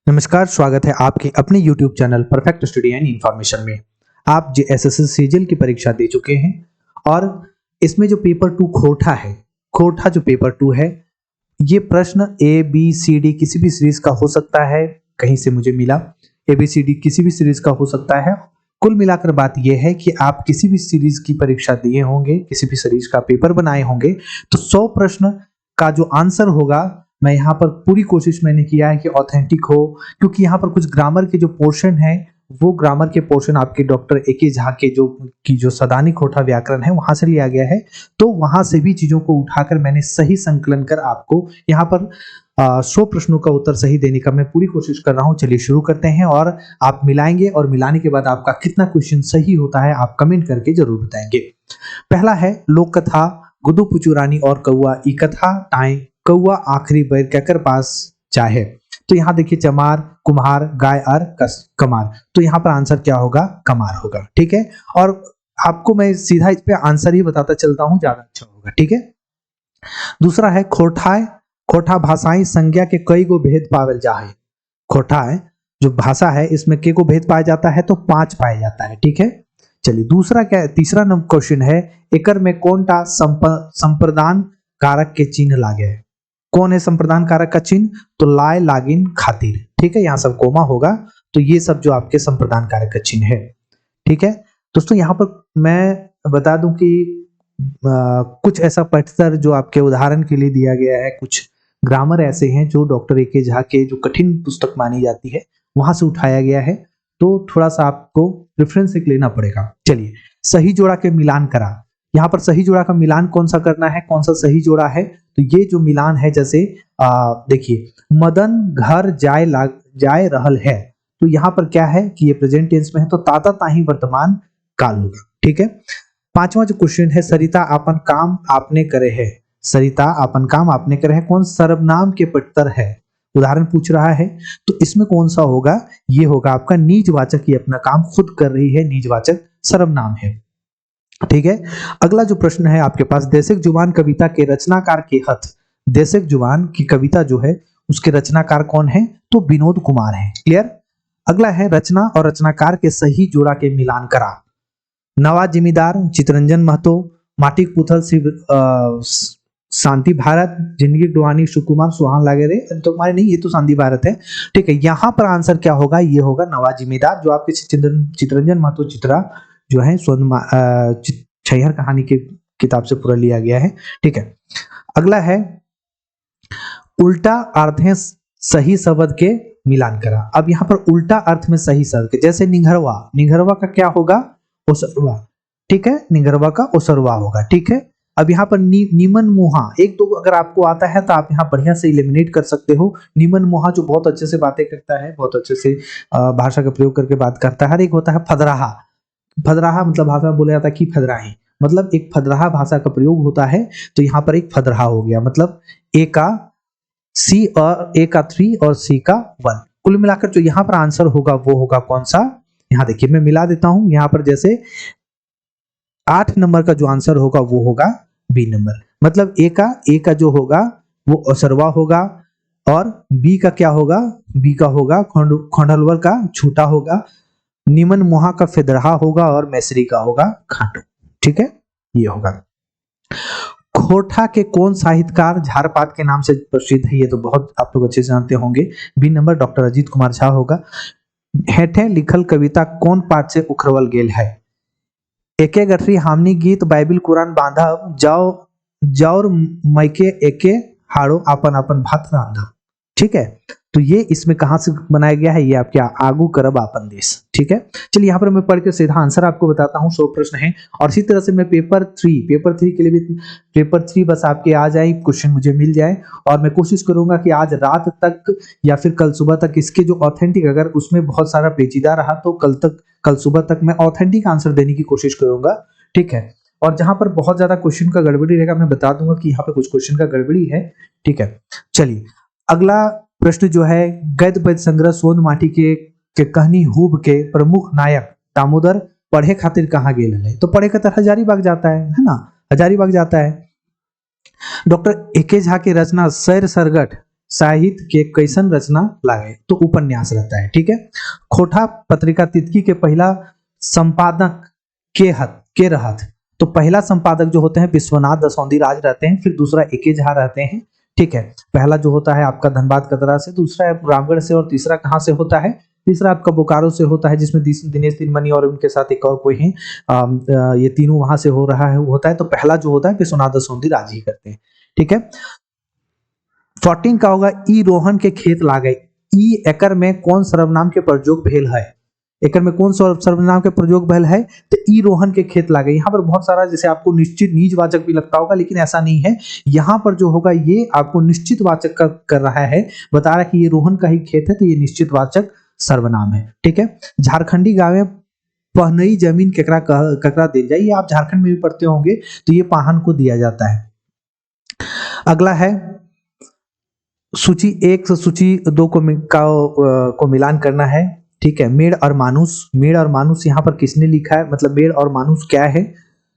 नमस्कार, स्वागत है आपके अपने YouTube channel perfect study and information में। आप JSSC सीजीएल की परीक्षा दे चुके हैं और इसमें जो पेपर 2 खोटा है, खोटा जो पेपर 2 है, ये प्रश्न ए बी सी डी किसी भी सीरीज का हो सकता है। कहीं से मुझे मिला ए बी सी डी किसी भी सीरीज का हो सकता है। कुल मिलाकर बात यह है कि आप किसी भी सीरीज की परीक्षा दिए होंगे, किसी भी सीरीज का पेपर बनाए होंगे, तो 100 प्रश्न का जो आंसर होगा, मैं यहाँ पर पूरी कोशिश मैंने किया है कि ऑथेंटिक हो, क्योंकि यहाँ पर कुछ ग्रामर के जो पोर्शन है, वो ग्रामर के पोर्शन आपके डॉक्टर ए झा के जो सदानी खोटा व्याकरण है वहां से लिया गया है। तो वहां से भी चीजों को उठाकर मैंने सही संकलन कर आपको यहाँ पर 100 प्रश्नों का उत्तर सही देने का मैं पूरी कोशिश कर रहा हूँ। चलिए शुरू करते हैं और आप मिलाएंगे और मिलाने के बाद आपका कितना क्वेश्चन सही होता है आप कमेंट करके जरूर बताएंगे। पहला है लोक कथा गुदु पुचुरानी और कौआ ई कथा टाई कौआ आखिरी बैर कहकर पास चाहे। तो यहाँ देखिए चमार कुम्हार गाय और कमार, तो यहाँ पर आंसर क्या होगा? कमार होगा। ठीक है, और आपको मैं सीधा इस पे आंसर ही बताता चलता हूं, ज्यादा अच्छा होगा। ठीक है, दूसरा है खोठाए खोठा भाषाई संज्ञा के कई गो भेद पावल जाए। खोठा है जो भाषा है, इसमें के को भेद पाया जाता है तो 5 पाया जाता है। ठीक है, चलिए दूसरा क्या है, तीसरा नंबर क्वेश्चन है एकर में कौन टा संप्रदान कारक के चिन्ह लागे। कौन है संप्रदान कारक का चिन्ह? तो लाए लागिन खातिर। ठीक है, यहाँ सब कोमा होगा, तो ये सब जो आपके संप्रदान कारक का चिन्ह है। ठीक है दोस्तों, यहाँ पर मैं बता दूं कि कुछ ऐसा पठतर जो आपके उदाहरण के लिए दिया गया है, कुछ ग्रामर ऐसे हैं जो डॉक्टर ए झा के जो कठिन पुस्तक मानी जाती है वहां से उठाया गया है, तो थोड़ा सा आपको रेफरेंस एक लेना पड़ेगा। चलिए, सही जोड़ा के मिलान करा। यहाँ पर सही जोड़ा का मिलान कौन सा करना है, कौन सा सही जोड़ा है? तो ये जो मिलान है, जैसे देखिए मदन घर जाए रहल है, तो यहाँ पर क्या है कि ये प्रेजेंट टेंस में है, तो ताता ताही वर्तमान काल होगा। ठीक है, पांचवा जो क्वेश्चन है सरिता आपन काम आपने करे है। सरिता आपन काम आपने करे है, कौन सर्वनाम के पट्टर है, उदाहरण पूछ रहा है, तो इसमें कौन सा होगा? ये होगा आपका निजवाचक, ये अपना काम खुद कर रही है, निजवाचक सर्वनाम है। ठीक है, अगला जो प्रश्न है आपके पास, देशिक जुबान कविता के रचनाकार के हथ। देशिक जुबान की कविता जो है उसके रचनाकार कौन है? तो विनोद कुमार है। क्लियर। अगला है रचना और रचनाकार के सही जोड़ा के मिलान करा। नवाज जिमीदार चितरंजन महतो माटिक पुथल शांति भारत जिंदगी डुआनी सुकुमार सुहान लागे रे, तो तुम्हारे नहीं, ये तो शांति भारत है। ठीक है, यहाँ पर आंसर क्या होगा? ये होगा नवाज जिमीदार, जो आपके चितरंजन महतो चित्रा जो है छैहर कहानी के किताब से पूरा लिया गया है। ठीक है, अगला है उल्टा अर्थ है सही शब्द के मिलान करा। अब यहाँ पर उल्टा अर्थ में सही शब्द के, जैसे निंघरवा, निंघरवा का क्या होगा? ओसरवा। ठीक है, निंघरवा का ओसरवा होगा। ठीक है, अब यहाँ पर नीमन मुहा, एक दो अगर आपको आता है तो आप यहाँ बढ़िया से इलिमिनेट कर सकते हो। नीमन मुहा जो बहुत अच्छे से बातें करता है, बहुत अच्छे से भाषा का प्रयोग करके बात करता है। हर एक होता है फदराहा। फदराहा मतलब भाषा में बोला जाता है कि फदराही, मतलब एक फदराहा भाषा का प्रयोग होता है, तो यहाँ पर एक फदराहा हो गया, मतलब ए का सी और ए का 3 और सी का 1। कुल मिलाकर जो यहाँ पर आंसर होगा वो होगा कौन सा? यहाँ देखिए मैं मिला देता हूं, यहाँ पर जैसे 8 नंबर का जो आंसर होगा वो होगा बी नंबर, मतलब ए का जो होगा वो असरवा होगा, और बी का क्या होगा? बी का होगा खोंडलवर का छूटा होगा, नीमन मुहा का फेदरहा होगा, और मैसरी का होगा खाटो। ठीक है, ये होगा। खोठा के कौन साहित्यकार झारपात के नाम से प्रसिद्ध है? ये तो बहुत आप लोग अच्छे से जानते होंगे। B number doctor Ajit Kumar Jha होगा। हेठे लिखल कविता कौन पाठ से उखरवल गेल है? एके गठरी हामनी गीत बाइबिल कुरान बांधव जाओ मैके एके हाड़ो आपन आपन भात रांधव। ठीक है, तो ये इसमें कहां से बनाया गया है? ये आपके आगू करब आपन देश। ठीक है, चलिए यहाँ पर मैं पढ़ के सीधा आंसर आपको बताता हूँ। 100 प्रश्न है, और इसी तरह से मैं पेपर 3 के लिए भी, पेपर 3 बस आपके आ जाए, क्वेश्चन मुझे मिल जाए, और मैं कोशिश करूंगा कि आज रात तक या फिर कल सुबह तक इसके जो ऑथेंटिक, अगर उसमें बहुत सारा पेचीदा रहा तो कल सुबह तक मैं ऑथेंटिक आंसर देने की कोशिश करूंगा। ठीक है, और जहां पर बहुत ज्यादा क्वेश्चन का गड़बड़ी रहेगा मैं बता दूंगा कि यहाँ पे कुछ क्वेश्चन का गड़बड़ी है। ठीक है, चलिए अगला प्रश्न जो है, गद्य पद्य संग्रह सोन माटी के कहनी हुब के प्रमुख नायक दामोदर पढ़े खातिर कहाँ गेल है? तो पढ़े खातिर हजारीबाग जाता है ना, हजारीबाग जाता है। डॉक्टर ए झा के रचना सैर सरगट साहित्य के कैसन रचना लागे, तो उपन्यास रहता है। ठीक है। खोटा पत्रिका तितकी के पहला संपादक के रहत, तो पहला संपादक जो होते हैं विश्वनाथ दसौंधी राज रहते हैं, फिर दूसरा एके झा रहते हैं। ठीक है। पहला जो होता है आपका धनबाद कतरा से, दूसरा रामगढ़ से, और तीसरा कहाँ से होता है, तीसरा आपका बोकारो से होता है, जिसमें दिनेश तिनमनी और उनके साथ एक और कोई है, ये तीनों वहां से हो रहा है होता है। तो पहला जो होता है विश्वनाथ दसौंधी राज ही करते हैं। ठीक है। 14 का होगा ई रोहन के खेत लागे, ई एकर में कौन सर्वनाम के प्रयोग भेल है, एकर में कौन सर्वनाम के प्रयोग भेल है, तो ई रोहन के खेत लागे। यहाँ पर बहुत सारा जैसे आपको निश्चित निजवाचक भी लगता होगा, लेकिन ऐसा नहीं है। यहाँ पर जो होगा ये आपको निश्चित वाचक का कर रहा है, बता रहा है कि ये रोहन का ही खेत है, तो ये निश्चित वाचक सर्वनाम है। ठीक है। झारखंडी गाँव पहनई जमीन केकरा दिल जाए, ये आप झारखंड में भी पढ़ते होंगे, तो ये पाहन को दिया जाता है। अगला है सूची 1 से सूची 2 को मिलान करना है। ठीक है। मेड़ और मानुस, मेड़ और मानुस यहाँ पर किसने लिखा है, मतलब मेड़ और मानुस क्या है,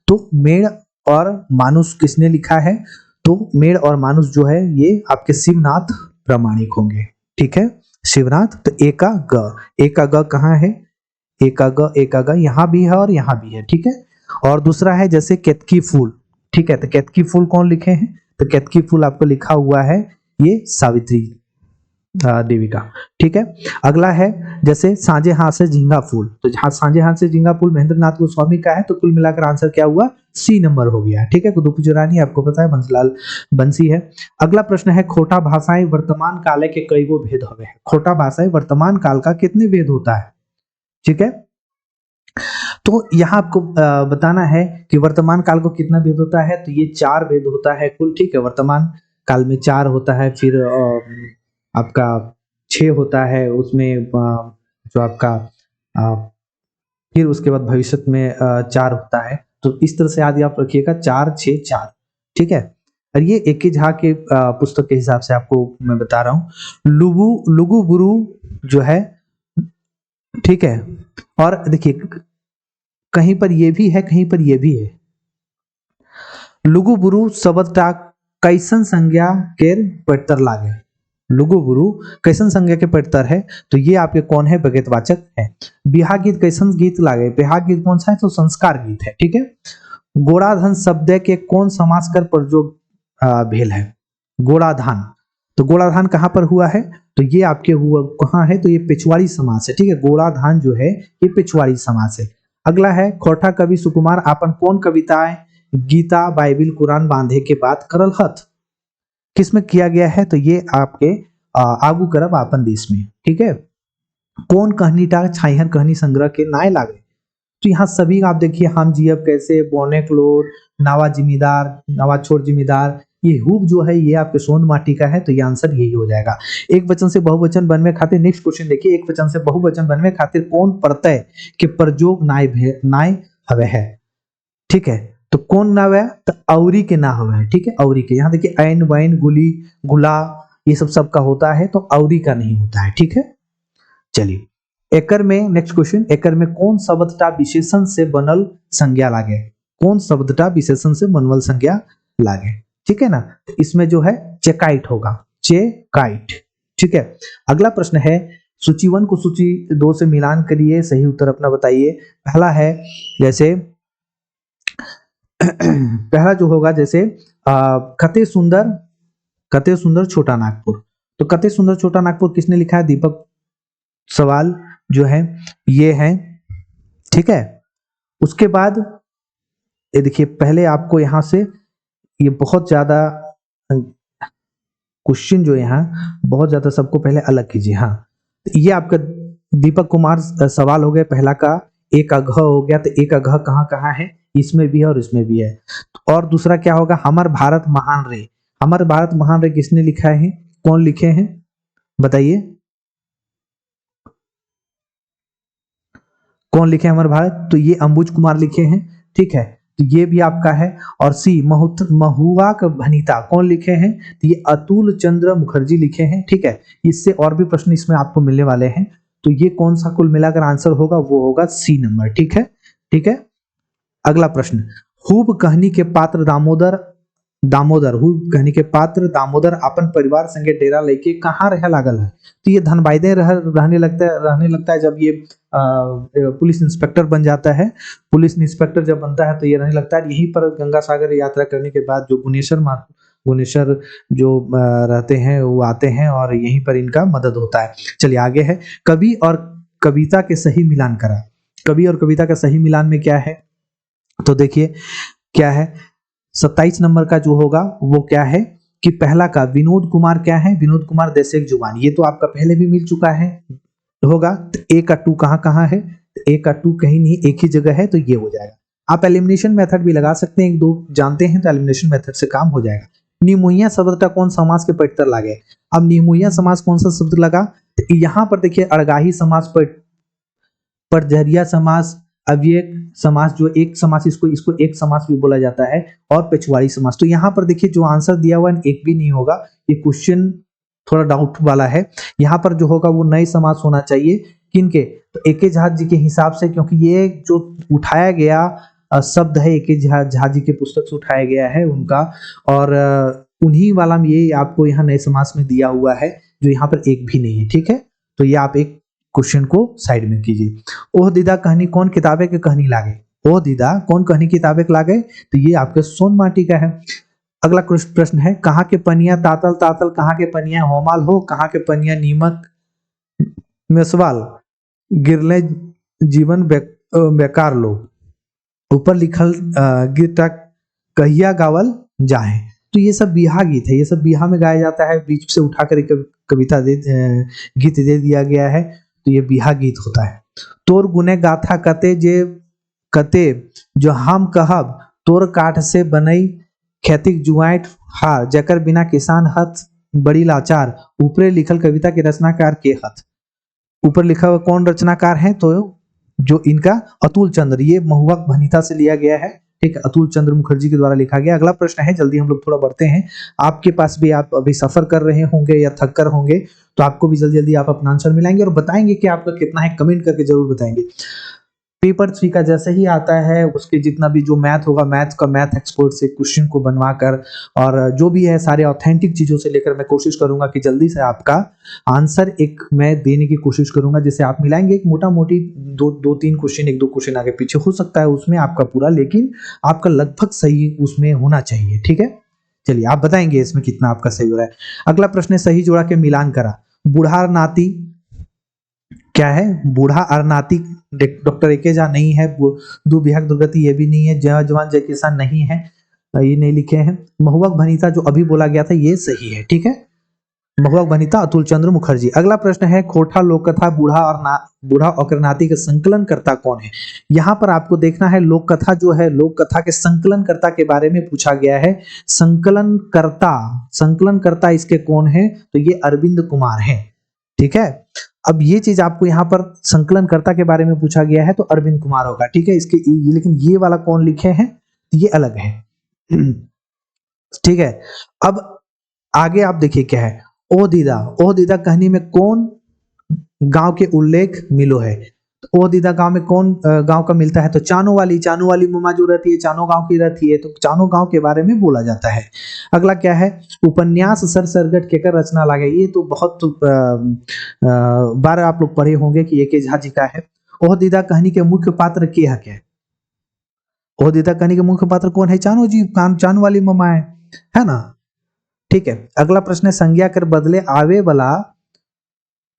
तो मेड़ और मानुस किसने लिखा है, तो मेड़ और मानुस जो है ये आपके शिवनाथ प्रामाणिक होंगे। ठीक है। शिवनाथ। तो एका ग कहाँ है, एका ग यहाँ भी है और यहाँ भी है। ठीक है। और दूसरा है जैसे केतकी फूल। ठीक है। तो केतकी फूल कौन लिखे हैं, तो केतकी फूल आपको लिखा हुआ है ये सावित्री देवी का। ठीक है। अगला है जैसे सांझे हाथ से झींगा फूल, तो जहां सांझे हाथ से झींगा फूल महेंद्र नाथ गोस्वामी का है, तो कुल मिलाकर आंसर क्या हुआ, सी नंबर हो गया। ठीक है। कुतुबपुर रानी आपको पता है बंसीलाल बंसी है। अगला प्रश्न है खोटा भाषाएं वर्तमान काल के कई गो भेद हवे है, खोटा भाषाएं वर्तमान काल का कितने भेद होता है। ठीक है। तो यहाँ आपको बताना है कि वर्तमान काल को कितना भेद होता है, तो ये 4 भेद होता है कुल। ठीक है। वर्तमान काल में 4 होता है, फिर आपका 6 होता है, उसमें जो आपका फिर उसके बाद भविष्य में 4 होता है। तो इस तरह से याद आप रखिएगा 4 6 4। ठीक है। और ये एके झा के पुस्तक के हिसाब से आपको मैं बता रहा हूँ। लुगु बुरु जो है, ठीक है। और देखिए कहीं पर ये भी है, कहीं पर ये भी है। लुगु बुरु शब्द कैसन संज्ञा के पड़तर लागे, लुगु बुरु कैसन संज्ञा के पड़तर है, तो ये आपके कौन है, विगतवाचक है। बिहा गीत कैसन गीत लागे, बिहा गीत कौन सा है, तो संस्कार गीत है। ठीक है। गोड़ाधन शब्द के कौन समास कर प्रयोग भेल है, गोड़ाधान, तो गोड़ाधान कहाँ पर हुआ है, तो ये आपके हुआ कहाँ है, तो ये पिछवाड़ी समास है। ठीक है। गोड़ाधान जो है ये पिछवाड़ी समास है। अगला है खोटा कवि सुकुमार आपन कौन कविताएं गीता बाइबिल कुरान बांधे के बाद करल हथ, किसमें किया गया है, तो ये आपके आगू करब आपन देश में। ठीक है। कौन कहनीटा छाइहर कहनी संग्रह के नाय लागे, तो यहाँ सभी आप देखिए हम जियब कैसे, बोने क्लोर, नावा जिम्मेदार, नावा छोड़ जिम्मेदार, ये हुब जो है ये आपके सोन माटी का है, तो ये आंसर यही हो जाएगा। एक वचन से बहुवचन बनवे खातिर नेक्स्ट क्वेश्चन देखिए, एक वचन से बहुवचन बनवे खातिर कौन प्रत्यय के प्रयोग नाय हवे है। ठीक है। तो कौन ना हुआ, तो औरी के ना हुआ है। ठीक है। औरी के, यहाँ देखिए ऐन वैन गुली गुला ये सब का होता है, तो औरी का नहीं होता है। ठीक है। चलिए एकर में नेक्स्ट क्वेश्चन, एकर में कौन शब्दटा विशेषण से बनल संज्ञा लागे, कौन शब्दटा विशेषण से बनवल संज्ञा लागे। ठीक है ना। तो इसमें जो है चेकाइट होगा, चेकाइट। ठीक है। अगला प्रश्न है सूची 1 को सूची 2 से मिलान करिए, सही उत्तर अपना बताइए। पहला है जैसे पहला जो होगा जैसे कते सुंदर छोटा नागपुर, तो कते सुंदर छोटा नागपुर किसने लिखा है, दीपक सवाल जो है ये है। ठीक है। उसके बाद ये देखिए पहले आपको यहां से ये बहुत ज्यादा क्वेश्चन जो यहाँ बहुत ज्यादा, सबको पहले अलग कीजिए। हाँ, ये आपका दीपक कुमार सवाल हो गया, पहला का एक अघ हो गया, तो एक अघ कहाँ कहाँ है, इसमें भी है और इसमें भी है। और दूसरा क्या होगा, हमर भारत महान रे, हमर भारत महान रे किसने लिखा है, कौन लिखे हैं बताइए, कौन लिखे अमर भारत, तो ये अंबुज कुमार लिखे हैं। ठीक है। तो ये भी आपका है। और सी महुआ का भनीता कौन लिखे हैं, तो ये अतुल चंद्र मुखर्जी लिखे हैं। ठीक है। इससे और भी प्रश्न इसमें आपको मिलने वाले हैं, तो ये कौन सा कुल मिलाकर आंसर होगा, वो होगा सी नंबर। ठीक है। ठीक है। अगला प्रश्न, खूब कहनी के पात्र दामोदर हु कहनी के पात्र दामोदर अपन परिवार संगे डेरा लेके कहाँ रह लागल है। तो ये धनबादे रहने लगता है जब ये पुलिस इंस्पेक्टर बन जाता है। पुलिस इंस्पेक्टर जब बनता है तो ये रहने लगता है यहीं पर गंगा सागर यात्रा करने के बाद जो गुनेश्वर जो रहते हैं वो आते हैं और यहीं पर इनका मदद होता है। चलिए आगे है, कवि और कविता के सही मिलान करा। कवि और कविता का सही मिलान में क्या है, तो देखिए क्या है 27 नंबर का जो होगा वो क्या है कि पहला का विनोद कुमार क्या है, विनोद कुमार देश एक जुबान, ये तो आपका पहले भी मिल चुका है होगा। तो ए का 2 कहाँ कहाँ है, ए का 2 कहीं नहीं एक ही जगह है, तो ये हो जाएगा। आप एलिमिनेशन मेथड भी लगा सकते हैं, एक दो जानते हैं तो एलिमिनेशन मेथड से काम हो जाएगा। निमुइया शब्द का कौन समास के पठतर लागे। अब निमुइया समास कौन सा शब्द लगा, तो यहाँ पर देखिए अड़गाही समास, पटजरिया समास, अव्ययक समास, जो एक समास इसको एक समास भी बोला जाता है, और पेचुआड़ी समास। तो यहाँ पर देखिए जो आंसर दिया हुआ है एक भी नहीं होगा, ये क्वेश्चन थोड़ा डाउट वाला है। यहाँ पर जो होगा वो नए समास होना चाहिए, किनके, तो एके झा जी के हिसाब से, क्योंकि ये जो उठाया गया शब्द है एके झा जी के पुस्तक से उठाया गया है उनका, और उन्हीं वाला में ये आपको यहाँ नए समास में दिया हुआ है, जो यहाँ पर एक भी नहीं है। ठीक है, तो ये आप एक क्वेश्चन को साइड में कीजिए। ओह दीदा कहनी कौन किताबे के कहनी लागे, ओह दीदा कौन कहनी किताबे के लागे, तो ये आपके सोन माटी का है। अगला प्रश्न है, कहाँ के पनिया तातल तातल, कहाँ के पनिया होमाल हो, कहाँ के पनिया नीमक मेसवाल, गिरले जीवन बेकार लो, ऊपर लिखल गीता कहिया गावल जाए। तो ये सब बिहा गीत है, ये सब बिहा में गाया जाता है, बीच से उठाकर एक कविता गीत दे दिया गया है, तो ये बिहा गीत होता है। तोर गुने गाथा कते जो हम कहब, तोर काठ से बनई खेतिक जुआट हार, जकर बिना किसान हथ बड़ी लाचार, ऊपरे लिखल कविता के रचनाकार के हथ। ऊपर लिखा हुआ कौन रचनाकार है, तो जो इनका अतुल चंद्र, ये महुआ भनिता से लिया गया है। ठीक है, अतुल चंद्र मुखर्जी के द्वारा लिखा गया। अगला प्रश्न है, जल्दी हम लोग थोड़ा बढ़ते हैं, आपके पास भी, आप अभी सफर कर रहे होंगे या थक कर होंगे, तो आपको भी जल्दी जल्दी आप अपना आंसर मिलाएंगे और बताएंगे कि आपका कितना है, कमेंट करके जरूर बताएंगे। पेपर 3 का जैसे ही आता है उसके जितना भी जो मैथ होगा, मैथ का मैथ एक्सपर्ट से क्वेश्चन को बनवाकर, और जो भी है सारे ऑथेंटिक चीजों से लेकर मैं कोशिश करूंगा कि जल्दी से आपका आंसर एक मैं देने की कोशिश करूंगा, जिसे आप मिलाएंगे। एक मोटा मोटी दो तीन क्वेश्चन, एक दो क्वेश्चन आगे पीछे हो सकता है उसमें आपका पूरा, लेकिन आपका लगभग सही उसमें होना चाहिए। ठीक है, चलिए आप बताएंगे इसमें कितना आपका सही हो रहा है। अगला प्रश्न है, सही जोड़ा के मिलान करा। बूढ़ा नाती क्या है, बूढ़ा और नाती डॉक्टर एके झा नहीं है, दो बिहाक दुर्गति ये भी नहीं है, जय जवान जय किसान नहीं है, ये नहीं लिखे हैं। महुआ भनिता जो अभी बोला गया था ये सही है। ठीक है, महुआ भनिता अतुल चंद्र मुखर्जी। अगला प्रश्न है, खोटा लोककथा बूढ़ा और नाती का संकलन करता कौन है। यहाँ पर आपको देखना है, लोककथा जो है, लोककथा के संकलन कर्ता के बारे में पूछा गया है। संकलन कर्ता इसके कौन है, तो ये अरविंद कुमार है। ठीक है, अब ये चीज आपको यहाँ पर संकलनकर्ता के बारे में पूछा गया है तो अरविंद कुमार होगा। ठीक है, इसके लेकिन ये वाला कौन लिखे हैं, ये अलग है। ठीक है, अब आगे आप देखिए क्या है, ओ दीदा कहानी में कौन गांव के उल्लेख मिलो है। तो ओ दीदा गांव में कौन गांव का मिलता है, तो चानो वाली मम्मा जो रहती है चानो गांव की रहती है, तो चानो गांव के बारे में बोला जाता है। अगला क्या है, उपन्यास सर सरगट केकर रचना लागे, ये तो बहुत बार आप लोग पढ़े होंगे कि एके झा जी का है। ओह दीदा कहानी के मुख्य पात्र के है, ओह दीदा कहानी के मुख्य पात्र कौन है, चानो जी, चानो वाली मम्मा है ना। ठीक है, अगला प्रश्न है, संज्ञा कर बदले आवे वाला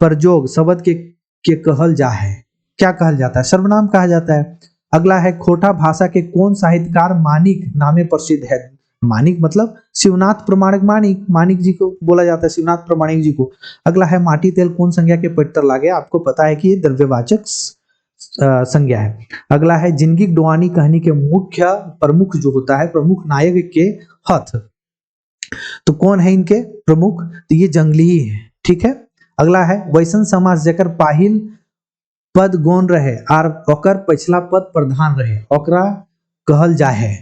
प्रयोग शब्द के कहल जा है, क्या कहल जाता है, सर्वनाम कहा जाता है। अगला है, खोटा भाषा के कौन साहित्यकार मानिक नामे प्रसिद्ध है। मानिक मतलब शिवनाथ प्रमाणिक, मानिक जी को बोला जाता है, शिवनाथ प्रमाणिक जी को। अगला है, माटी तेल कौन संज्ञा के पठतर लागे, आपको पता है कि ये द्रव्यवाचक संज्ञा है। अगला है, जिंदगी डुआनी कहानी के मुख्य प्रमुख जो होता है, प्रमुख नायक के हथ, तो कौन है इनके प्रमुख, तो ये जंगली है। ठीक है, अगला है, वैसन समास जकर पाहिल पद गौन रहे और ओकर पिछला पद प्रधान रहे, ओकरा कहल जाए।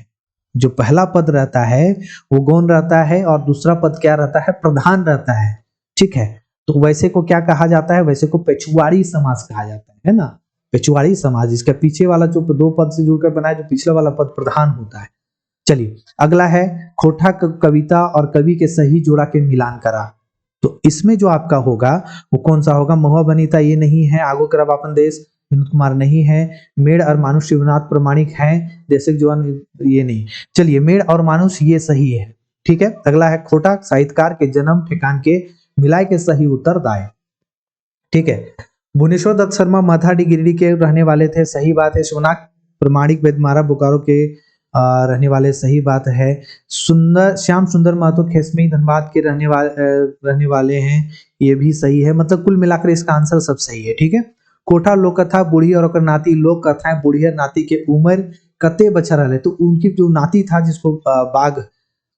जो पहला पद रहता है वो गौन रहता है और दूसरा पद क्या रहता है, प्रधान रहता है। ठीक है, तो वैसे को क्या कहा जाता है, वैसे को पेचुआड़ी समास कहा जाता है ना, पेचुआड़ी समास। इसका पीछे वाला जो दो पद से जुड़कर बना है, जो पिछला वाला पद प्रधान होता है। चलिए अगला है खोटा कविता और कवि के सही जोड़ा के मिलान करा। तो इसमें जो आपका होगा वो कौन सा होगा? महुआ बनीता ये नहीं है, आगो करब आपन देश विनोद कुमार नहीं है, मेड़ और मानुष शिवनाथ प्रमाणिक है, देशक जवान ये नहीं। चलिए मेड़ और मानुष ये सही है, ठीक है। अगला है खोटा साहित्यकार के जन्म ठिकान के मिलाए के सही उत्तर दाएं, ठीक है। भुवनेश्वर दत्त शर्मा मधाडी गिरिडीह के रहने वाले थे, सही बात है। शिवनाथ प्रमाणिक बेदमारा बोकारो के रहने वाले, सही बात है। सुंदर श्याम सुंदर महतो खेसमी धनबाद के रहने वाले हैं, ये भी सही है। मतलब कुल मिलाकर इसका आंसर सब सही है, ठीक है। कोठा लोक कथा बूढ़ी और नाती, लोक कथाएं बूढ़ी और नाती के उम्र कते बच्चा रहे, तो उनकी जो नाती था जिसको बाघ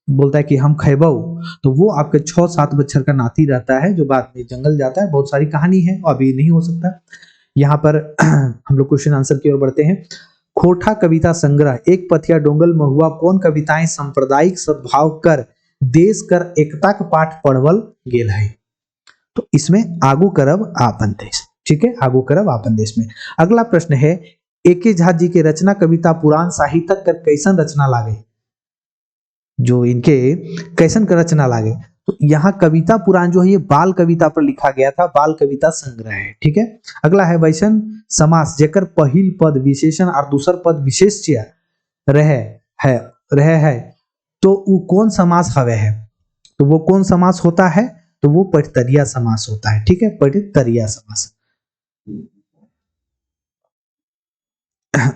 बोलता है कि हम खैबऊ, तो वो आपके 6-7 बच्चर का नाती रहता है जो बाद में जंगल जाता है। बहुत सारी कहानी है, अभी नहीं हो सकता। यहाँ पर हम लोग क्वेश्चन आंसर की ओर बढ़ते हैं। खोटा कविता संग्रह एक पथिया डोंगल महुआ कौन कविताएं सांप्रदायिक सद्भाव कर देश कर एकता का पाठ पढ़वल गेल है? तो इसमें आगू करब आपन देश, ठीक है, आगू करब आपन देश में। अगला प्रश्न है एके झा जी के रचना कविता पुराण साहित्यक कर कैसन रचना लागे? जो इनके कैसन का रचना लागे, तो यहाँ कविता पुराण जो है ये बाल कविता पर लिखा गया था, बाल कविता संग्रह है, ठीक है। अगला है वैसन समास जेकर पहिल पद विशेषण और दूसर पद विशेष्य रहे है तो वो कौन समास हवे है? तो वो कौन समास होता है? तो वो पठतरिया समास होता है, ठीक है, पठतरिया समास।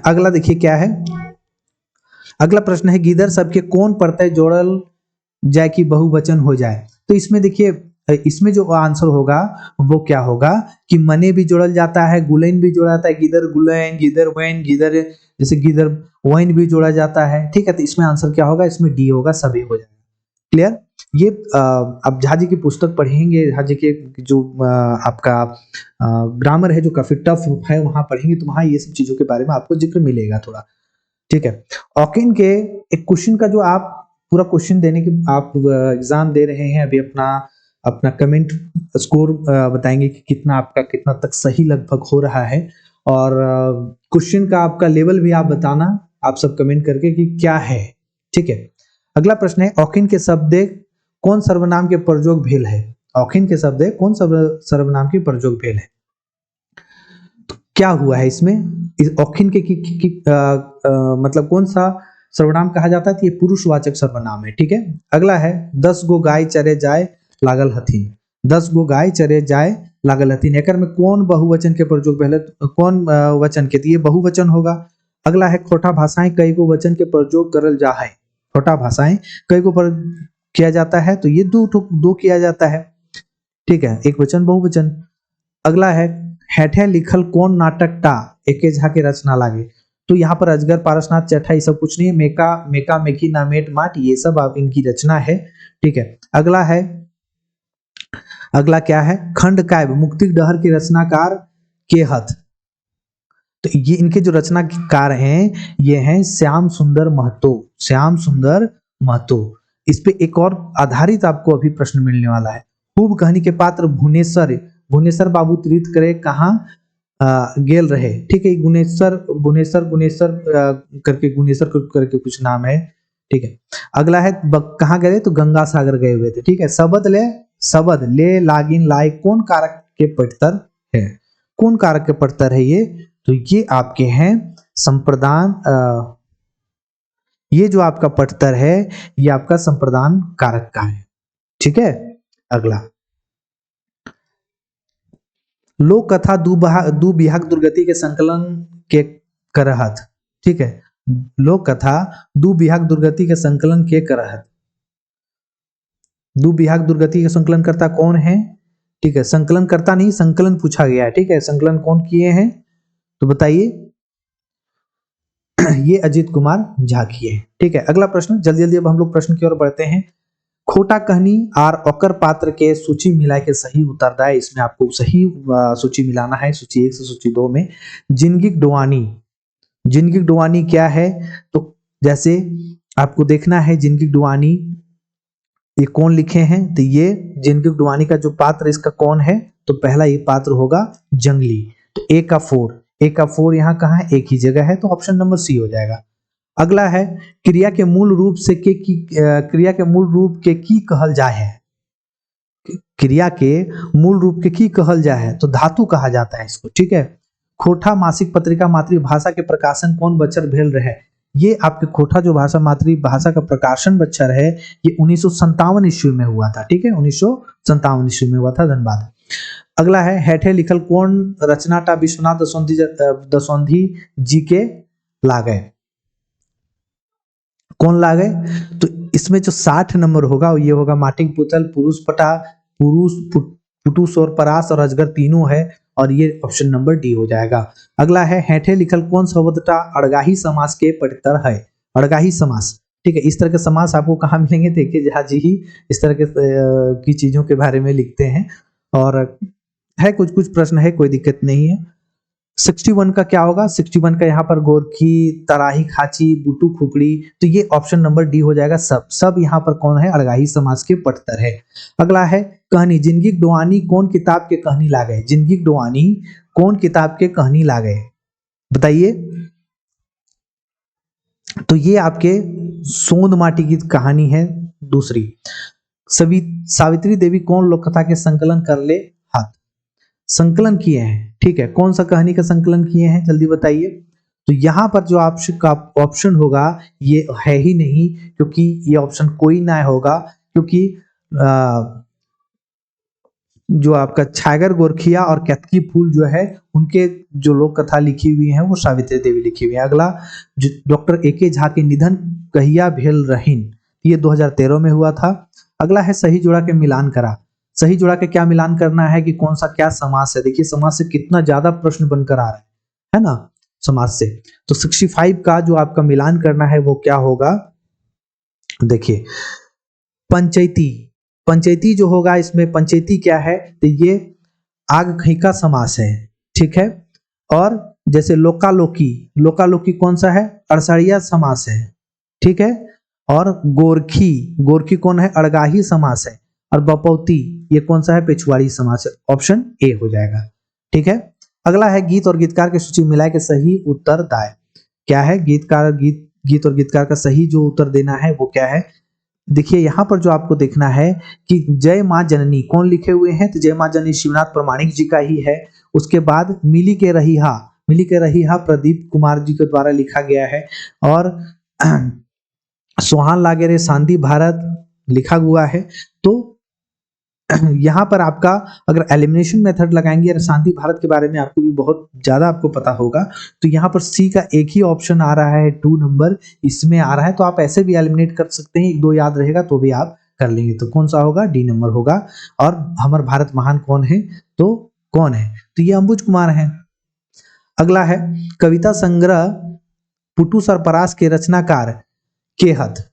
अगला देखिए क्या है, अगला प्रश्न है गिदर सबके कौन प्रत्यय जोड़ल जाए कि बहुवचन हो जाए? तो इसमें देखिए, इसमें जो आंसर होगा वो क्या होगा कि मने भी जोड़ल जाता है, गुलैन भी जोड़ा जाता है, गिदर गुलैन, गिदर वैन, गिदर जैसे गिदर वैन भी जोड़ा जाता है, ठीक है। तो इसमें आंसर क्या होगा? इसमें डी होगा, सभी हो जाएगा। क्लियर? ये अब झा जी की पुस्तक पढ़ेंगे, झा जी के जो आपका ग्रामर है जो काफी टफ है, वहां पढ़ेंगे तो वहां ये सब चीजों के बारे में आपको जिक्र मिलेगा थोड़ा, ठीक है। ऑकिन के एक क्वेश्चन का जो आप पूरा क्वेश्चन देने के आप एग्जाम दे रहे हैं, अभी अपना अपना कमेंट स्कोर बताएंगे कि कितना तक सही लगभग हो रहा है, और क्वेश्चन का आपका लेवल भी आप बताना, आप सब कमेंट करके कि क्या है, ठीक है। अगला प्रश्न है औखिन के शब्द कौन सर्वनाम के प्रयोग भेल है? औखिन के शब्द कौन सर्वनाम के प्रयोग भेल है? तो क्या हुआ है इसमें? इस औखिन के मतलब कौन सा सर्वनाम कहा जाता है? तो ये पुरुषवाचक सर्वनाम है, ठीक है। अगला है 10 गो गाय चरे जाए लागल हथिन, 10 गो गाय चरे जाए लागल हथिन, एकर में कौन बहुवचन के प्रयोग भेल? कौन वचन के? तो ये बहुवचन होगा। अगला है खोटा भाषाएं कई गो वचन के प्रयोग करल जा है, खोटा भाषाएं कई गो पर किया जाता है, तो ये दो किया जाता है, ठीक है, एक वचन बहुवचन। अगला है हेठे लिखल कौन नाटक टा एके झा के रचना लागे? तो यहाँ पर अजगर पारसनाथ चैठा ये सब कुछ नहीं है, मेका मेकी नामेट माट ये सब आप इनकी रचना है, ठीक है। अगला है, अगला क्या है? खंड काव्य मुक्ति डहर के रचनाकार के हथ, तो ये इनके जो रचनाकार हैं ये हैं श्याम सुंदर महतो, श्याम सुंदर महतो। इस पे एक और आधारित आपको अभी प्रश्न मिलने वाला है। खूब कहानी के पात्र भुवनेश्वर बाबू तीर्थ करे कहाँ गेल रहे, ठीक है। गुनेश्वर करके कुछ नाम है, ठीक है। अगला है कहाँ गए? तो गंगा सागर गए हुए थे, ठीक है। शबद ले लागिन लाए कौन कारक के पठतर है? कौन कारक के पठतर है ये? तो ये आपके हैं संप्रदान, ये जो आपका पठतर है ये आपका संप्रदान कारक का है, ठीक है। अगला लोक कथा दू बिहाग दुर्गति के संकलन के करहत, ठीक है। लोक कथा दू बिहाग दुर्गति के संकलन के करहत, दू बिहाग दुर्गति का संकलन करता कौन है? ठीक है, संकलन करता नहीं, संकलन पूछा गया है, ठीक है। संकलन कौन किए हैं तो बताइए? ये अजीत कुमार झा किए हैं, ठीक है। अगला प्रश्न, जल्दी जल्दी अब हम लोग प्रश्न की ओर बढ़ते हैं। खोटा कहनी और ओकर पात्र के सूची मिला के सही उत्तर दाए, इसमें आपको सही सूची मिलाना है, सूची 1 से सूची 2 में। जिंदगी डुआनी क्या है? तो जैसे आपको देखना है जिंदगी डुआनी ये कौन लिखे हैं, तो ये जिंदगी डुआनी का जो पात्र इसका कौन है? तो पहला ये पात्र होगा जंगली। तो ए का 4 यहाँ कहाँ है? एक ही जगह है, तो ऑप्शन नंबर सी हो जाएगा। अगला है क्रिया के मूल रूप से क्रिया के मूल रूप के की कहल जाए है। क्रिया के मूल रूप के की कहल जाए है तो धातु कहा जाता है इसको, ठीक है। खोटा मासिक पत्रिका मातृभाषा के प्रकाशन कौन बच्चर भेल रहे, ये आपके खोटा जो भाषा मातृभाषा का प्रकाशन बच्चर है ये 1957 ईस्वी में हुआ था, ठीक है, 1957 ईस्वी में हुआ था। धन्यवाद। अगला है हेठे लिखल कौन रचनाटा विश्वनाथ दसौंधी जी के लागे, कौन लागे, तो इसमें जो 60 नंबर होगा ये होगा माटिक पुतल, पुटुस और परास और अजगर तीनों है और ये ऑप्शन नंबर डी हो जाएगा। अगला है हेठे लिखल कौन शब्दटा अड़गाही समास के पठितर है, अड़गाही समास, ठीक है। इस तरह के समास आपको कहाँ मिलेंगे, देखिए जहाँ जी ही इस तरह के की चीजों के बारे में लिखते हैं और है कुछ कुछ प्रश्न है, कोई दिक्कत नहीं है। 61 का क्या होगा, 61 का यहाँ पर गोरखी, तराही, खाची, बुटू, खुकड़ी, तो ये ऑप्शन नंबर डी हो जाएगा। सब यहाँ पर कौन है, अड़गाही समाज के पठतर है। अगला है कहानी, जिंदगी डोआनी कौन किताब के कहानी लागे, जिंदगी डोआनी कौन किताब के कहानी लागे, बताइए। तो ये आपके सोंद माटी की कहानी है। दूसरी, सावित्री देवी कौन लोक कथा के संकलन कर ले हाथ, संकलन किए हैं, ठीक है। कौन सा कहानी का संकलन किए हैं जल्दी बताइए। तो यहां पर जो ऑप्शन होगा ये है ही नहीं, क्योंकि ये ऑप्शन कोई ना होगा, क्योंकि जो आपका छागर गोरखिया और केतकी फूल जो है उनके जो लोक कथा लिखी हुई है वो सावित्री देवी लिखी हुई है। अगला डॉक्टर ए.के. झा के निधन कहिया भेल रहीन, ये 2013 में हुआ था। अगला है सही जोड़ा के मिलान करा, सही जोड़ा के क्या मिलान करना है कि कौन सा क्या समास है। देखिए समास से कितना ज्यादा प्रश्न बनकर आ रहा है ना, समास से। तो 65 का जो आपका मिलान करना है वो क्या होगा, देखिए पंचायती, पंचायती जो होगा इसमें पंचायती क्या है, तो ये आग खीका समास है, ठीक है। और जैसे लोकालोकी, लोकालोकी कौन सा है, अड़सड़िया समास है, ठीक है। और गोरखी, गोरखी कौन है, अड़गाही समास है। और बपौती ये कौन सा है, पेछुआड़ी समास है, ऑप्शन ए हो जाएगा, ठीक है। अगला है गीत और गीतकार की सूची मिलाए के सही उत्तर दाए, क्या है गीत और गीतकार का सही जो उत्तर देना है वो क्या है। देखिए यहाँ पर जो आपको देखना है कि जय माँ जननी कौन लिखे हुए हैं, तो जय माँ जननी शिवनाथ प्रमाणिक जी का ही है। उसके बाद मिली के रहीहा प्रदीप कुमार जी के द्वारा लिखा गया है। और सुहान लागे रे सांदी भारत लिखा हुआ है। तो यहाँ पर आपका अगर एलिमिनेशन मेथड लगाएंगे, अगर शांति भारत के बारे में आपको भी बहुत ज्यादा आपको पता होगा, तो यहाँ पर सी का एक ही ऑप्शन आ रहा है, 2 नंबर इसमें आ रहा है, तो आप ऐसे भी एलिमिनेट कर सकते हैं, 1-2 याद रहेगा तो भी आप कर लेंगे। तो कौन सा होगा, डी नंबर होगा। और हमर भारत महान कौन है, तो कौन है, तो ये अंबुज कुमार है। अगला है कविता संग्रह पुटू सरपरास के रचनाकार के हद,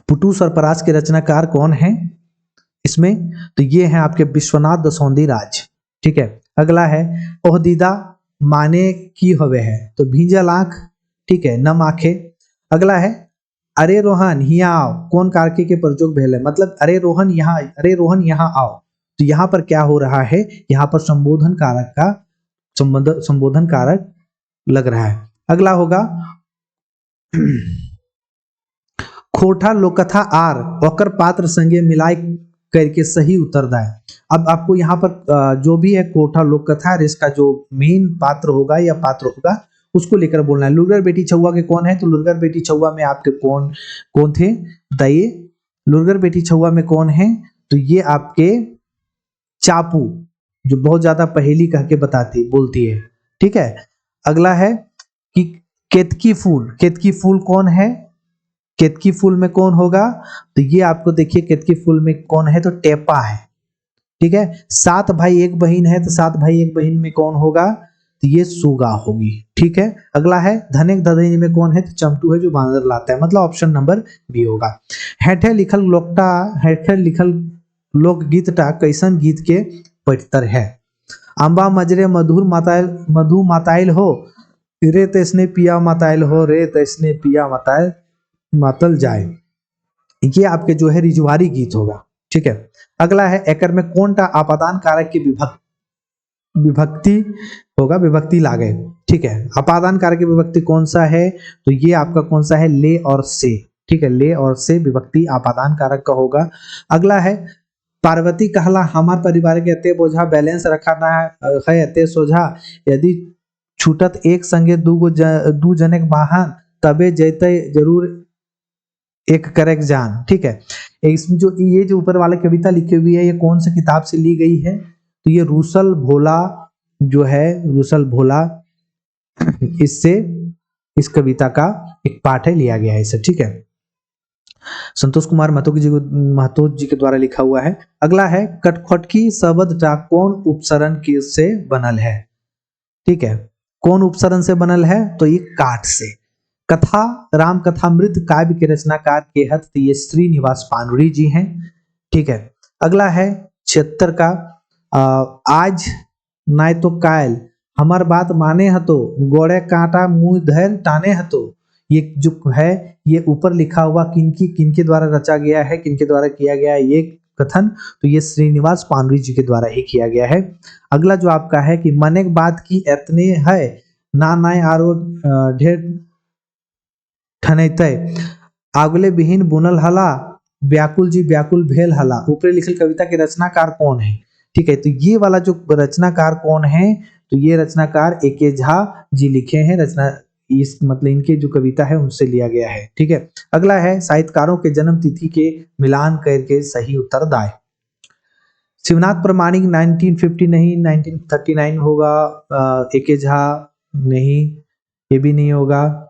पुटू सरपरास के रचनाकार कौन है इसमें, तो ये है आपके विश्वनाथ दसौंधी राज, ठीक है। अगला है ओहदीदा माने की हवे है, तो भींजल आंख, ठीक है, नम आंखें। अगला है अरे रोहन हिया आओ कौन कारके के प्रयोग भेल है, मतलब अरे रोहन यहाँ आओ, तो यहाँ पर क्या हो रहा है, यहाँ पर संबोधन कारक का संबोधन कारक लग रहा है। अगला होगा खोटा लोकथा आर ओकर पात्र संगे मिलाए करके सही उत्तर दाए। अब आपको यहाँ पर जो भी है कोठा लोक कथा है, इसका जो मेन पात्र होगा या पात्र होगा उसको लेकर बोलना है। लुरगर बेटी छुआ के कौन है, तो लुरगर बेटी छुआ में आपके कौन कौन थे बताइए। लुरगर बेटी छुआ में कौन है, तो ये आपके चापू, जो बहुत ज्यादा पहेली कह के बताती बोलती है, ठीक है। अगला है कि केतकी फूल, केतकी फूल कौन है, केतकी फूल में कौन होगा, तो ये आपको देखिए केतकी फूल में कौन है, तो टेपा है, ठीक है। 7 भाई 1 बहन है, तो 7 भाई 1 बहन में कौन होगा, तो ये सुगा होगी, ठीक है। अगला है धनेक धधनी में कौन है, तो चमटू है जो बांदर लाता है, मतलब ऑप्शन नंबर बी होगा। हेठे लिखल लोकगीत टा कैसन गीत के पठतर है। अम्बा मजरे मधु माताइल हो, रे तैसने पिया माताइल हो, रे तैसने पिया माताइल मातल जाए, ये आपके जो है रिजवारी गीत होगा, ठीक है। अगला है एकर में कौन टा आपादान कारक के विभक्ति होगा, विभक्ति लागे। ठीक है, अपादान कारक की विभक्ति कौन सा है, तो ये आपका कौन सा है, ले और से। ठीक है, ले और से विभक्ति अपादान कारक का होगा। अगला है पार्वती कहला हमार परिवार के अते बोझा बैलेंस रखा ना है अते सोझा, यदि छूटत एक संगे दू जने के वाहन तबे जैते जरूर एक करेक्ट जान। ठीक है, इसमें जो ये जो ऊपर वाला कविता लिखी हुई है ये कौन सी किताब से ली गई है, तो ये रूसल भोला जो है, रूसल भोला, इससे इस कविता का एक पाठ है, लिया गया है इसे। ठीक है, संतोष कुमार महतो जी के द्वारा लिखा हुआ है। अगला है कटखटकी शब्द टा कौन उपसरण की से बनल है। ठीक है, कौन उपसरण से बनल है, तो ये काट से। कथा राम कथामृत काव्य के रचनाकार के हत तो ये श्रीनिवास पानुरी जी हैं। ठीक है, अगला है 76 का आज नाय तो कायल हमार बात माने हतो गोड़े कांटा मुंह धैर टाने हतो। ये जो है ये ऊपर लिखा हुआ किनके द्वारा रचा गया है, किनके द्वारा किया गया है ये कथन, तो ये श्रीनिवास पानुरी जी के द्वारा ही किया गया है। अगला जो आपका है कि मने बात की एतने है ना नाय आरो ढेर ठनैते आगले बिहीन बुनल हला व्याकुल जी व्याकुल भेल हला। ऊपर लिखल कविता के रचनाकार कौन है। ठीक है, तो ये वाला जो रचनाकार कौन है, तो ये रचनाकार ए.के. झा जी लिखे हैं। रचना इस मतलब इनके जो कविता है उनसे लिया गया है। ठीक है, अगला है साहित्यकारों के जन्म तिथि के मिलान करके सही उत्तर दाए। शिवनाथ प्रमाणिक 1950 नहीं 1939 होगा। ए.के. झा नहीं, ये भी नहीं होगा,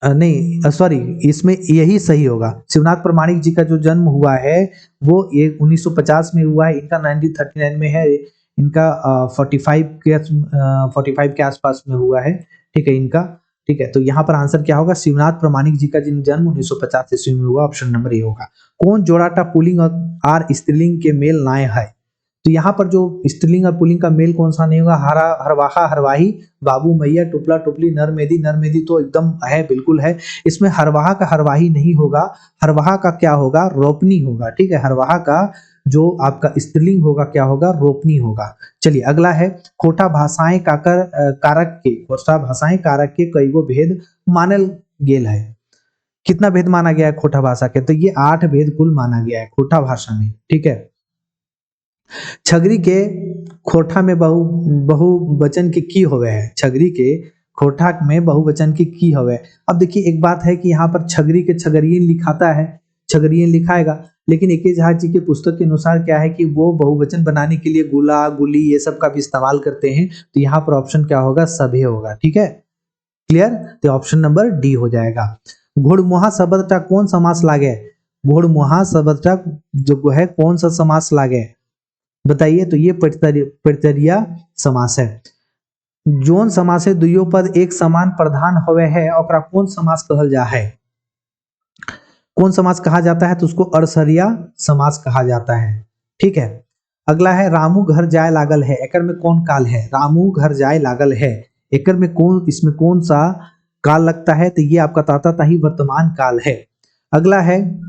नहीं सॉरी, इसमें यही सही होगा। शिवनाथ प्रमाणिक जी का जो जन्म हुआ है वो ये 1950 में हुआ है, इनका 1939 में है, इनका 45 के आसपास में हुआ है। ठीक है इनका। ठीक है, तो यहाँ पर आंसर क्या होगा, शिवनाथ प्रमाणिक जी का जन्म 1950 ईस्वी में हुआ, ऑप्शन नंबर ए होगा। कौन जोड़ाटा पुलिंग और स्त्रीलिंग के मेल नाय है, तो यहाँ पर जो स्त्रीलिंग और पुलिंग का मेल कौन सा नहीं होगा, हरा हरवाहा हरवाही बाबू मैया टुपला टुपली नरमेदी तो एकदम है, बिल्कुल है। इसमें हरवाहा का हरवाही नहीं होगा, हरवाहा का क्या होगा, रोपनी होगा। ठीक है, हरवाहा का जो आपका स्त्रीलिंग होगा क्या होगा, रोपनी होगा। चलिए अगला है खोटा भाषाएं कारक के कई गो भेद मानल गेल है। कितना भेद माना गया है खोटा भाषा के, तो ये 8 भेद कुल माना गया है खोटा भाषा में। ठीक है, छगरी के खोठा में बहुवचन के की होवे है, छगरी के खोठा में बहुवचन की होवे। अब देखिए एक बात है कि यहाँ पर छगरी के छगरियन लिखाता है, छगरियन लिखाएगा, लेकिन ए.के. झा जी के पुस्तक के अनुसार क्या है कि वो बहुवचन बनाने के लिए गुला गुली ये सब का भी इस्तेमाल करते हैं, तो यहाँ पर ऑप्शन क्या होगा, सभे होगा। ठीक है, क्लियर, तो ऑप्शन नंबर डी हो जाएगा। घोड़मुहा शब्द का कौन समास लागे, घोड़मुहा शब्द का जो है कौन सा समास लागे बताइए, तो ये प्रत्यरिया समास है। जोन समास है दुइयो पद एक समान प्रधान होवे है और कौन समास कहल जा है, कौन समास कहा जाता है, तो उसको अड़सरिया समास कहा जाता है। ठीक है, अगला है रामू घर जाए लागल है, एकर में कौन काल है, रामू घर जाए लागल है, एकर में कौन, इसमें कौन सा काल लगता है, तो ये आपका ताताताही वर्तमान काल है। अगला है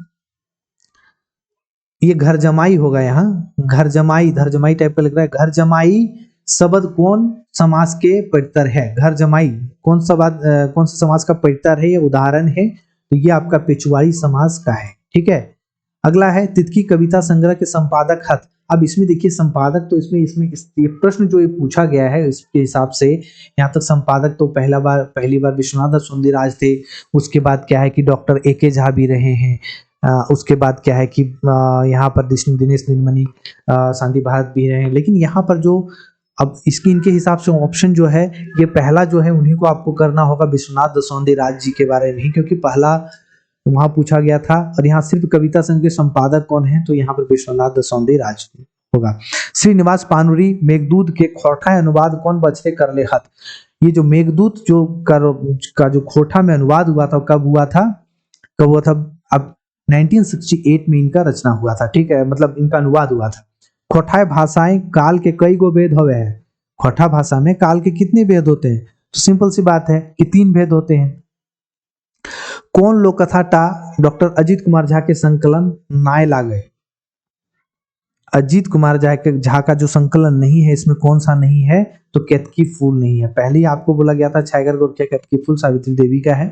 ये घर जमाई होगा, यहाँ घर जमाई टाइप का लग रहा है। घर जमाई शब्द कौन समास के परितर है, घर जमाई कौन सा समास का परितर है, ये उदाहरण है, तो ये आपका पिछवाड़ी समास का है। ठीक है, अगला है तितकी कविता संग्रह के संपादक हत। अब इसमें देखिए संपादक, तो इसमें ये प्रश्न जो ये पूछा गया है इसके हिसाब से यहाँ तक संपादक तो पहली बार विश्वनाथ सुंदीराज थे, उसके बाद क्या है कि डॉक्टर ए.के. झा भी रहे हैं, उसके बाद क्या है कि यहाँ पर दिनेश नीलमणि शांति भारत भी रहे हैं, लेकिन यहाँ पर जो अब इसकी इनके हिसाब से ऑप्शन जो है ये पहला जो है उन्हीं को आपको करना होगा, विश्वनाथ दसौंधीराज जी के बारे में ही, क्योंकि पहला वहां पूछा गया था। और यहाँ सिर्फ कविता संघ के संपादक कौन है, तो यहाँ पर विश्वनाथ दसौंधीराज होगा। श्रीनिवास पानुरी मेघदूत के खोठा अनुवाद कौन बछड़े कर ले हत। ये जो मेघदूत जो का जो खोठा में अनुवाद हुआ था, कब हुआ था अब 1968 में इनका रचना हुआ था। ठीक है, मतलब इनका अनुवाद हुआ था। खोठाय भाषाएं काल के कई गो भेद होवे है, खोठा भाषा में काल के कितने भेद होते हैं, तो सिंपल सी बात है कि 3 भेद होते हैं। कौन लोक कथा टा डॉक्टर अजीत कुमार झा के संकलन नाय लागे, अजीत कुमार झा का जो संकलन नहीं है, इसमें कौन सा नहीं है? तो केतकी फूल नहीं है। पहले ही आपको बोला गया था छागर गोरखे केतकी फूल सावित्री देवी का है।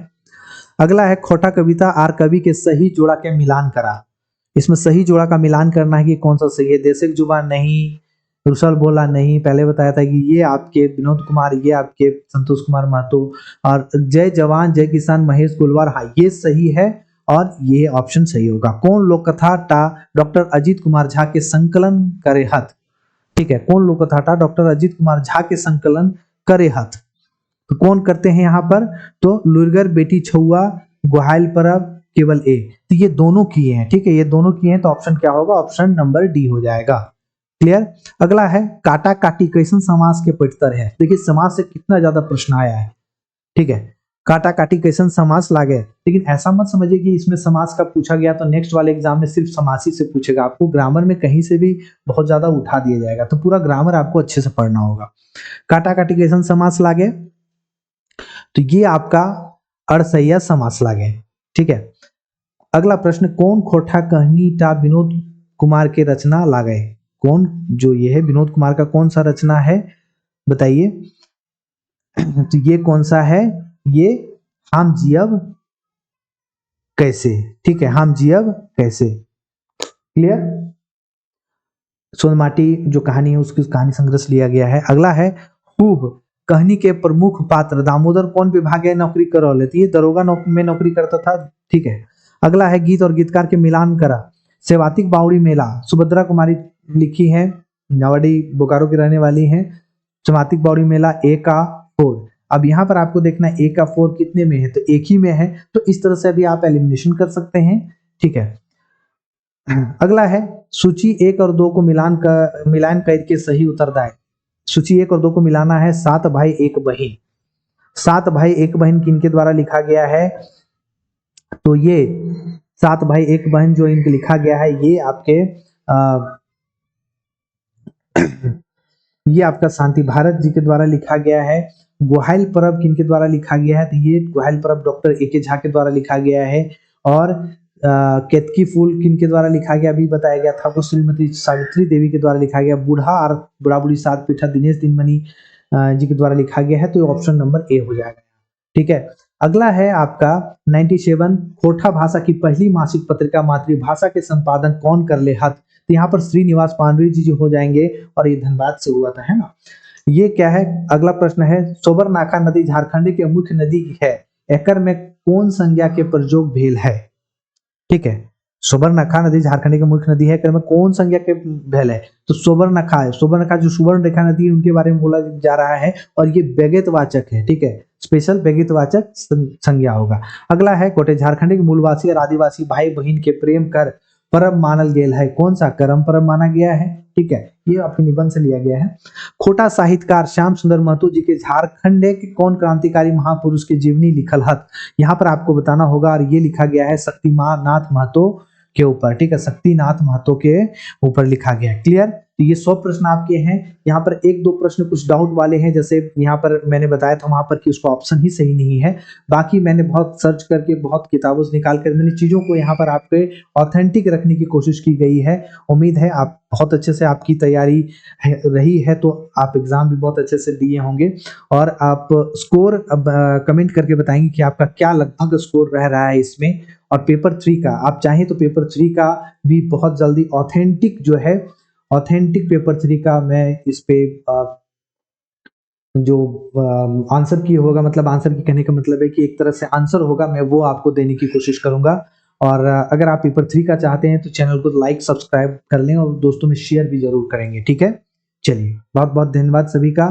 अगला है खोटा कविता आर कवि के सही जोड़ा के मिलान करा। इसमें सही जोड़ा का मिलान करना है कि कौन सा सही है। देसिक जुबान नहीं, रुसल बोला नहीं, पहले बताया था कि ये आपके विनोद कुमार, ये आपके संतोष कुमार महतो, और जय जवान जय किसान महेश गुलवार, हाँ ये सही है और ये ऑप्शन सही होगा। कौन लोक कथा टा डॉक्टर अजीत कुमार झा के संकलन करे हथ। ठीक है, कौन लोक कथा टा डॉक्टर अजीत कुमार झा के संकलन करे हथ, तो कौन करते हैं यहाँ पर? तो लुरगर बेटी छुआ गुहाइल परब केवल ए, तो ये दोनों किए हैं। ठीक है, ये दोनों किए हैं, तो ऑप्शन क्या होगा? ऑप्शन नंबर डी हो जाएगा। क्लियर। अगला है काटा काटी कैसन समास के पठतर है। देखिए समास से कितना ज्यादा प्रश्न आया है। ठीक है, काटा काटी कैसन समास लागे, लेकिन ऐसा मत समझिए कि इसमें समास का पूछा गया तो नेक्स्ट वाले एग्जाम में सिर्फ समासी से पूछेगा। आपको ग्रामर में कहीं से भी बहुत ज्यादा उठा दिया जाएगा, तो पूरा ग्रामर आपको अच्छे से पढ़ना होगा। काटा काटी कैसन समास लागे, तो ये आपका अड़सैया समास लागे। ठीक है, अगला प्रश्न, कौन खोटा कहनी टा विनोद कुमार के रचना लागे। कौन जो ये है विनोद कुमार का कौन सा रचना है बताइए? तो ये कौन सा है? ये हम जियब कैसे। ठीक है, हम जियब कैसे। क्लियर। सोनमाटी जो कहानी है उसकी कहानी संग्रह से लिया गया है। अगला है खूब कहानी के प्रमुख पात्र दामोदर कौन विभाग नौकरी कर रहे थे? ये दरोगा में नौकरी करता था। ठीक है, अगला है गीत और गीतकार के मिलान करा। सेवातिक बावड़ी मेला सुभद्रा कुमारी लिखी है, नावाडी बोकारो की रहने वाली है। सेवातिक बावड़ी मेला ए का 4। अब यहाँ पर आपको देखना है ए का 4 कितने में है, तो एक ही में है, तो इस तरह से अभी आप एलिमिनेशन कर सकते हैं। ठीक है, अगला है सूची 1 और 2 को मिलान करके सही उत्तर दाए। सूची 1 और 2 को मिलाना है। 7 भाई 1 बहन। 7 भाई 1 बहन किनके द्वारा लिखा गया है? तो ये 7 भाई 1 बहन जो इनके लिखा गया है, ये आपके ये आपका शांति भारत जी के द्वारा लिखा गया है। गुहाइल परब किनके द्वारा लिखा गया है? तो ये गुहाइल परब डॉक्टर ए.के. झा के द्वारा लिखा गया है। और केतकी फूल किनके द्वारा लिखा गया अभी बताया गया था, वो श्रीमती सावित्री देवी के द्वारा लिखा गया। बूढ़ा और बुढ़ा बुढ़ी सात पीठा दिनेश दिनमणि जी के द्वारा लिखा गया है, तो ऑप्शन नंबर ए हो जाएगा। ठीक है, अगला है आपका 97 खोटा भाषा की पहली मासिक पत्रिका मातृभाषा के संपादन कौन कर ले हथ। तो यहाँ पर श्रीनिवास पांडे जी जो हो जाएंगे, और ये धनबाद से हुआ था, है ना। ये क्या है? अगला प्रश्न है सोबरनाखा नदी झारखंड के मुख्य नदी है, एकर में कौन संज्ञा के प्रयोग भेल है? ठीक है, सोबरनखा नदी झारखंड की मुख्य नदी है, में कौन संज्ञा के भेल है? तो सोबरनखा है। सोबरनखा जो सुवर्ण रेखा नदी है उनके बारे में बोला जा रहा है, और ये व्यगेतवाचक है। ठीक है, स्पेशल व्यगेतवाचक संज्ञा होगा। अगला है कोटे झारखंड के मूलवासी और आदिवासी भाई बहन के प्रेम कर परब मानल गेल है, कौन सा करम परब माना गया है? ठीक है, ये आपके निबंध से लिया गया है। खोटा साहित्यकार श्याम सुंदर महतो जी के झारखंड के कौन क्रांतिकारी महापुरुष के जीवनी लिखल हत। यहाँ पर आपको बताना होगा, और ये लिखा गया है शक्तिमान नाथ महतो के ऊपर। ठीक है, शक्तिनाथ महतो के ऊपर लिखा गया है। क्लियर। तो ये 100 प्रश्न आपके हैं। यहाँ पर 1-2 प्रश्न कुछ डाउट वाले हैं, जैसे यहाँ पर मैंने बताया था वहां पर कि उसका ऑप्शन ही सही नहीं है। बाकी मैंने बहुत सर्च करके बहुत किताबों से निकाल कर मैंने चीजों को यहाँ पर आपके ऑथेंटिक रखने की कोशिश की गई है। उम्मीद है आप बहुत अच्छे से आपकी तैयारी रही है, तो आप एग्जाम भी बहुत अच्छे से दिए होंगे। और आप स्कोर अब कमेंट करके बताएंगे कि आपका क्या लगभग स्कोर रह रहा है इसमें। और पेपर 3 का आप चाहें तो पेपर 3 का भी बहुत जल्दी ऑथेंटिक जो है, ऑथेंटिक पेपर 3 का मैं इस पे जो आंसर की होगा, मतलब आंसर की कहने का मतलब है कि एक तरह से आंसर होगा, मैं वो आपको देने की कोशिश करूंगा। और अगर आप पेपर 3 का चाहते हैं तो चैनल को लाइक सब्सक्राइब कर लें, और दोस्तों में शेयर भी जरूर करेंगे। ठीक है, चलिए बहुत बहुत धन्यवाद सभी का।